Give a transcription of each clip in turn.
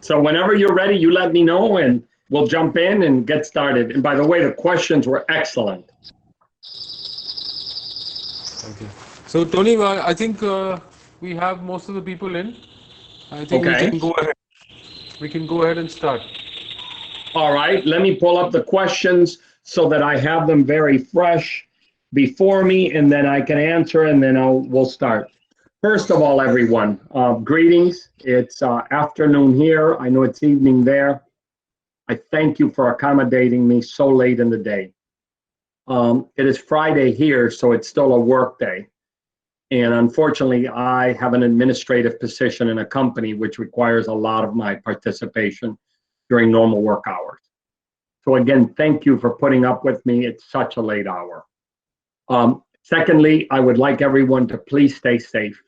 So whenever you're ready, you let me know and we'll jump in and get started. And by the way, the questions were excellent. Okay. So Tony, I think we have most of the people in. I think we Okay. can go ahead. We can go ahead and start. All right. Let me pull up the questions so that I have them very fresh before me, and then I can answer, and then we'll start. First of all, everyone, greetings. It's afternoon here. I know it's evening there. I thank you for accommodating me so late in the day. It is Friday here, so it's still a work day. And unfortunately, I have an administrative position in a company which requires a lot of my participation during normal work hours. So again, thank you for putting up with me. It's such a late hour. Secondly, I would like everyone to please stay safe.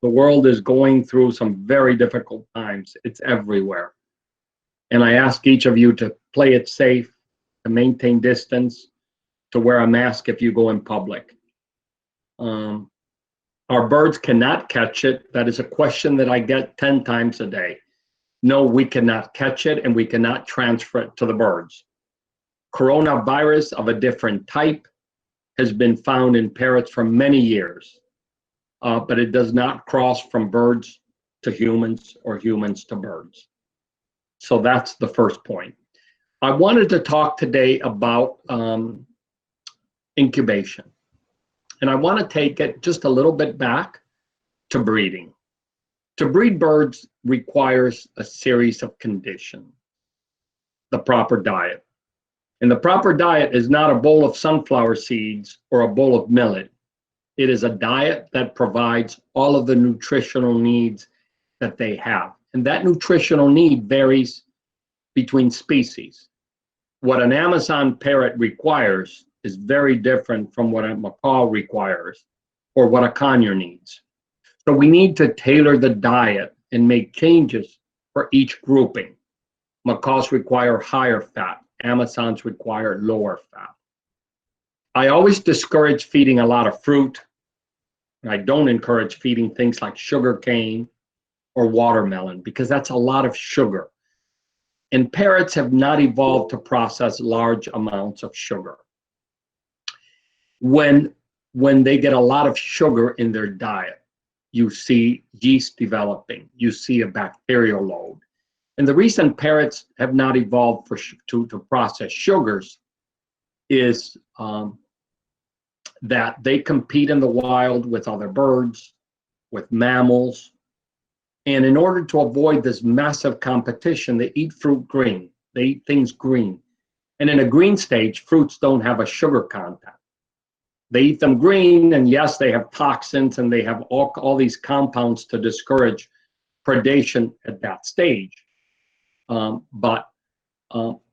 The world is going through some very difficult times. It's everywhere. And I ask each of you to play it safe, to maintain distance, to wear a mask if you go in public. Our birds cannot catch it. That is a question that I get 10 times a day. No, we cannot catch it and we cannot transfer it to the birds. Coronavirus of a different type has been found in parrots for many years, but it does not cross from birds to humans or humans to birds. So that's the first point. I wanted to talk today about incubation. And I want to take it just a little bit back to breeding. To breed birds requires a series of conditions. The proper diet. And the proper diet is not a bowl of sunflower seeds or a bowl of millet. It is a diet that provides all of the nutritional needs that they have. And that nutritional need varies between species. What an Amazon parrot requires is very different from what a macaw requires or what a conure needs. So we need to tailor the diet and make changes for each grouping. Macaws require higher fat. Amazons require lower fat. I always discourage feeding a lot of fruit. I don't encourage feeding things like sugar cane or watermelon because that's a lot of sugar. And parrots have not evolved to process large amounts of sugar. When they get a lot of sugar in their diet, you see yeast developing, you see a bacterial load. And the reason parrots have not evolved to process sugars is that they compete in the wild with other birds, with mammals. And in order to avoid this massive competition, they eat fruit green. They eat things green. And in a green stage, fruits don't have a sugar content. They eat them green, and yes, they have toxins and they have all these compounds to discourage predation at that stage. But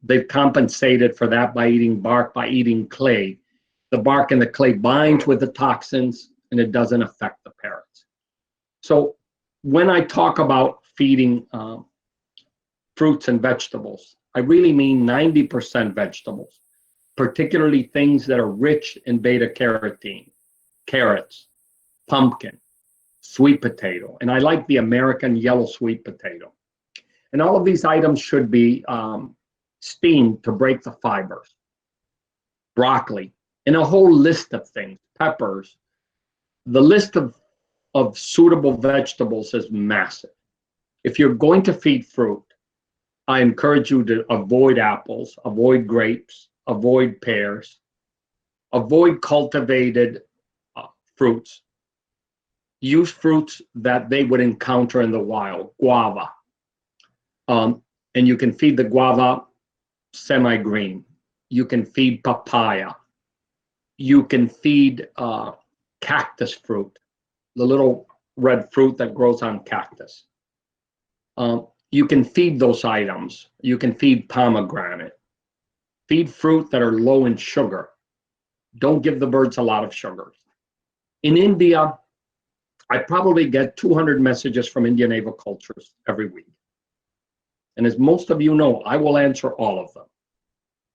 they've compensated for that by eating bark, by eating clay. The bark and the clay binds with the toxins, and it doesn't affect the parrots. So when I talk about feeding fruits and vegetables, I really mean 90% vegetables, particularly things that are rich in beta carotene, carrots, pumpkin, sweet potato, and I like the American yellow sweet potato. And all of these items should be steamed to break the fibers. Broccoli, and a whole list of things, peppers. The list of suitable vegetables is massive. If you're going to feed fruit, I encourage you to avoid apples, avoid grapes, avoid pears, avoid cultivated fruits. Use fruits that they would encounter in the wild, guava. And you can feed the guava semi-green. You can feed papaya. You can feed cactus fruit, the little red fruit that grows on cactus. You can feed those items. You can feed pomegranate. Feed fruit that are low in sugar. Don't give the birds a lot of sugars. In India, I probably get 200 messages from Indian aviculturists every week. And as most of you know, I will answer all of them.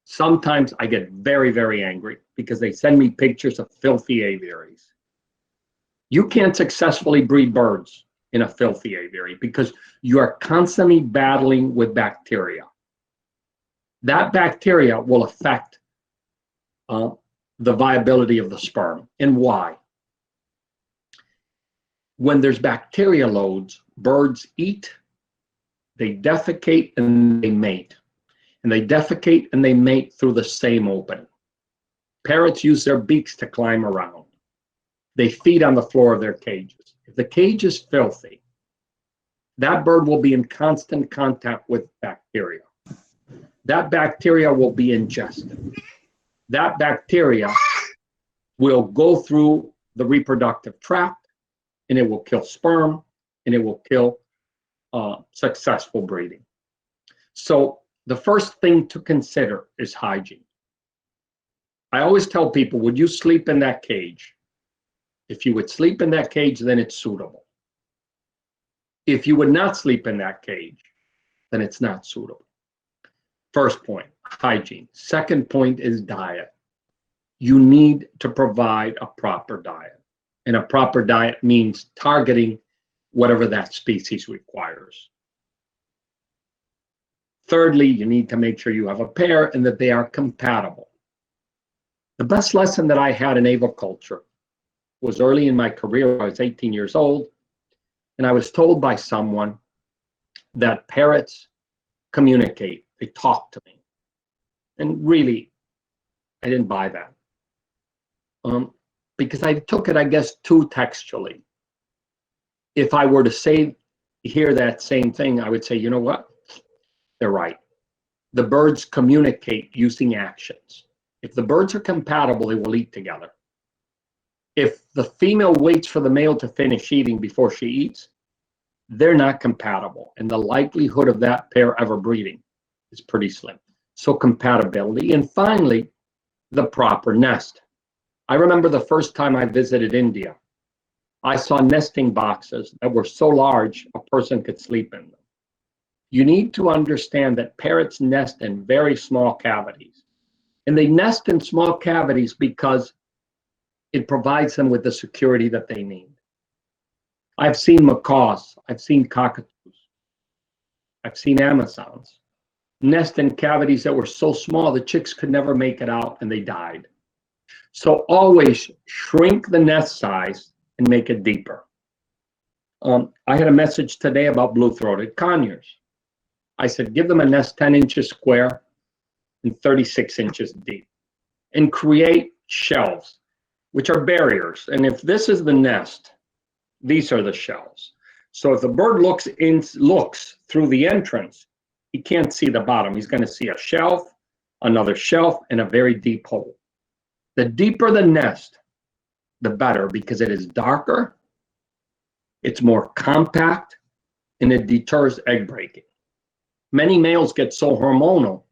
Sometimes I get very, very angry because they send me pictures of filthy aviaries. You can't successfully breed birds in a filthy aviary because you are constantly battling with bacteria. That bacteria will affect the viability of the sperm. And why? When there's bacteria loads, birds eat, they defecate, and they mate. And they defecate and they mate through the same opening. Parrots use their beaks to climb around. They feed on the floor of their cages. If the cage is filthy, that bird will be in constant contact with bacteria. That bacteria will be ingested. That bacteria will go through the reproductive tract, and it will kill sperm, and it will kill successful breeding. So the first thing to consider is hygiene. I always tell people, would you sleep in that cage? If you would sleep in that cage, then it's suitable. If you would not sleep in that cage, then it's not suitable. First point, hygiene. Second point is diet. You need to provide a proper diet. And a proper diet means targeting whatever that species requires. Thirdly, you need to make sure you have a pair and that they are compatible. The best lesson that I had in aviculture was early in my career. I was 18 years old, and I was told by someone that parrots communicate, they talk to me. And really, I didn't buy that. Because I took it, I guess, too textually. If I were to hear that same thing, I would say, you know what? They're right. The birds communicate using actions. If the birds are compatible, they will eat together. If the female waits for the male to finish eating before she eats, they're not compatible. And the likelihood of that pair ever breeding is pretty slim. So compatibility. And finally, the proper nest. I remember the first time I visited India, I saw nesting boxes that were so large a person could sleep in them. You need to understand that parrots nest in very small cavities. And they nest in small cavities because it provides them with the security that they need. I've seen macaws, I've seen cockatoos, I've seen Amazons nest in cavities that were so small the chicks could never make it out and they died. So always shrink the nest size and make it deeper. I had a message today about blue-throated conures. I said, give them a nest 10 inches square and 36 inches deep, and create shelves, which are barriers. And if this is the nest, these are the shelves. So if the bird looks through the entrance, he can't see the bottom. He's going to see a shelf, another shelf, and a very deep hole. The deeper the nest, the better, because it is darker, it's more compact, and it deters egg breaking. Many males get so hormonal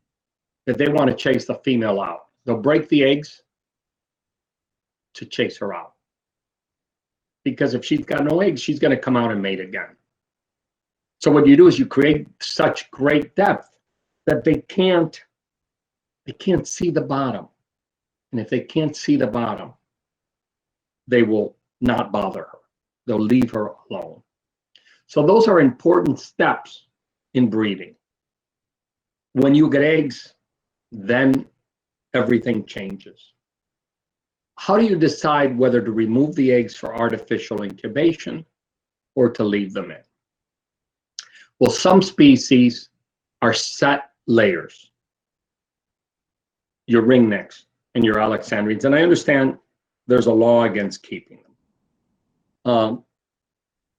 that they want to chase the female out. They'll break the eggs to chase her out. Because if she's got no eggs, she's going to come out and mate again. So what you do is you create such great depth that they can't see the bottom. And if they can't see the bottom, they will not bother her. They'll leave her alone. So those are important steps in breeding. When you get eggs, then everything changes. How do you decide whether to remove the eggs for artificial incubation or to leave them in? Well, some species are set layers. Your ringnecks and your Alexandrines, and I understand there's a law against keeping them.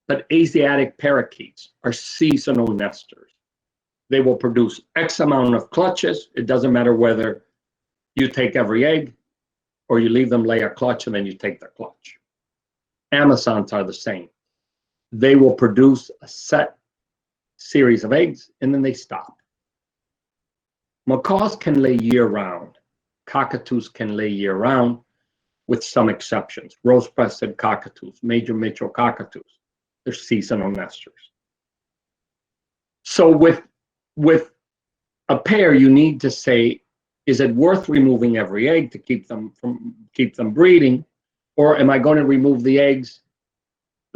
But Asiatic parakeets are seasonal nesters. They will produce X amount of clutches. It doesn't matter whether you take every egg or you leave them lay a clutch and then you take the clutch. Amazons are the same. They will produce a set series of eggs and then they stop. Macaws can lay year-round. Cockatoos can lay year-round with some exceptions. Rose-breasted cockatoos, major Mitchell cockatoos, they're seasonal nesters. So with a pair, you need to say, is it worth removing every egg to keep them breeding, or am I going to remove the eggs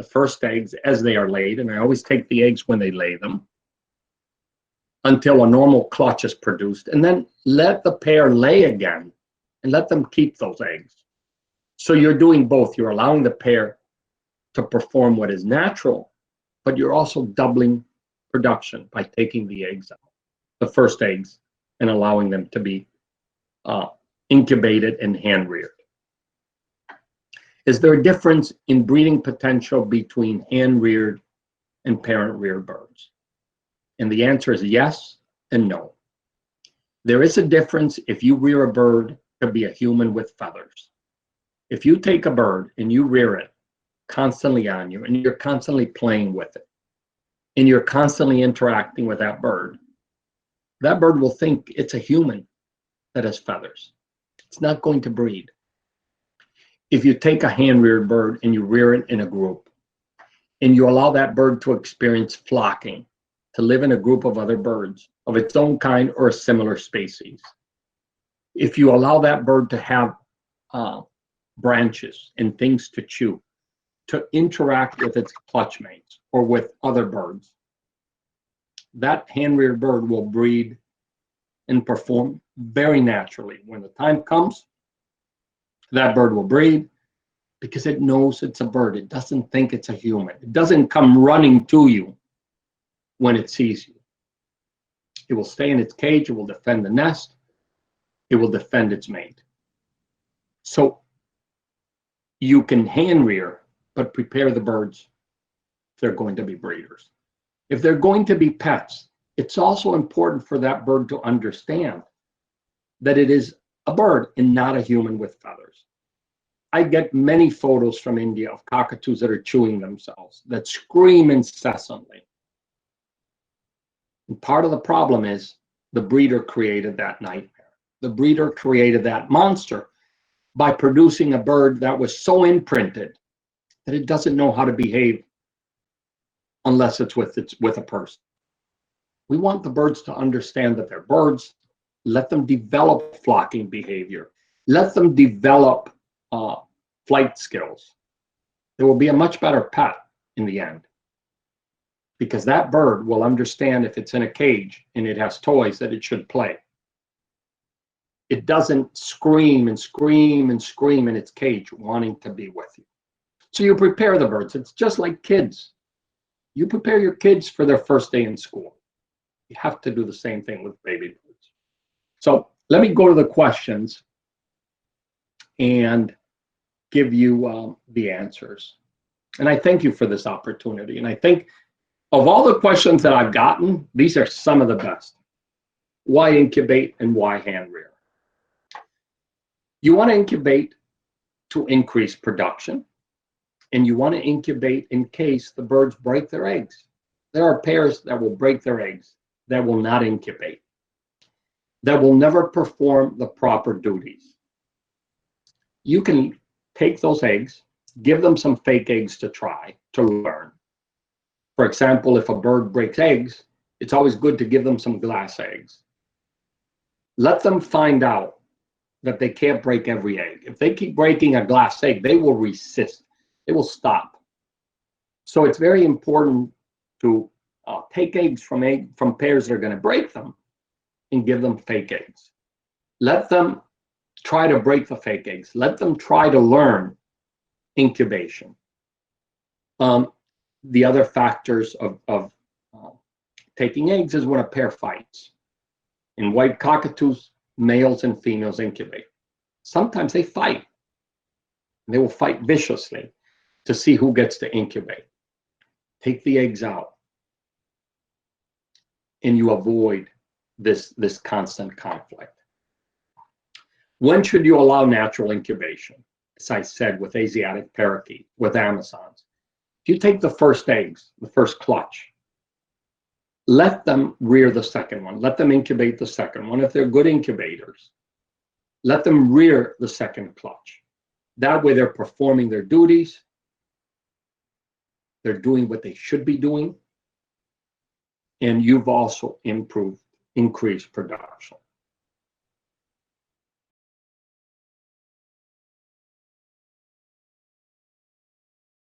the first eggs as they are laid, and I always take the eggs when they lay them, until a normal clutch is produced, and then let the pair lay again and let them keep those eggs. So you're doing both. You're allowing the pair to perform what is natural, but you're also doubling production by taking the eggs out, the first eggs, and allowing them to be incubated and hand reared. Is there a difference in breeding potential between hand reared and parent reared birds? And the answer is yes and no. There is a difference if you rear a bird to be a human with feathers. If you take a bird and you rear it constantly on you, and you're constantly playing with it, and you're constantly interacting with that bird will think it's a human that has feathers. It's not going to breed. If you take a hand-reared bird and you rear it in a group, and you allow that bird to experience flocking, to live in a group of other birds of its own kind or a similar species, if you allow that bird to have branches and things to chew, to interact with its clutch mates or with other birds, that hand-reared bird will breed and perform very naturally. When the time comes, that bird will breed because it knows it's a bird. It doesn't think it's a human. It doesn't come running to you when it sees you. It will stay in its cage. It will defend the nest. It will defend its mate. So you can hand rear, but prepare the birds if they're going to be breeders. If they're going to be pets, it's also important for that bird to understand that it is a bird and not a human with feathers. I get many photos from India of cockatoos that are chewing themselves, that scream incessantly. And part of the problem is the breeder created that nightmare. The breeder created that monster by producing a bird that was so imprinted that it doesn't know how to behave unless it's with a person. We want the birds to understand that they're birds. Let them develop flocking behavior. Let them develop flight skills. They will be a much better pet in the end, because that bird will understand if it's in a cage and it has toys that it should play. It doesn't scream and scream and scream in its cage wanting to be with you. So you prepare the birds. It's just like kids. You prepare your kids for their first day in school. You have to do the same thing with baby birds. So let me go to the questions and give you the answers. And I thank you for this opportunity. And I think of all the questions that I've gotten, these are some of the best. Why incubate and why hand rear? You want to incubate to increase production, and you want to incubate in case the birds break their eggs. There are pairs that will break their eggs, that will not incubate, that will never perform the proper duties. You can take those eggs, give them some fake eggs to try, to learn. For example, if a bird breaks eggs, it's always good to give them some glass eggs. Let them find out that they can't break every egg. If they keep breaking a glass egg, they will resist. They will stop. So it's very important to take eggs from pairs that are going to break them and give them fake eggs. Let them try to break the fake eggs. Let them try to learn incubation. The other factors of taking eggs is when a pair fights. In white cockatoos, males and females incubate. Sometimes they fight. They will fight viciously to see who gets to incubate. Take the eggs out, and you avoid this constant conflict. When should you allow natural incubation? As I said, with Asiatic parakeet, with Amazons. If you take the first eggs, the first clutch, let them rear the second one. Let them incubate the second one. If they're good incubators, let them rear the second clutch. That way they're performing their duties. They're doing what they should be doing. And you've also increased production.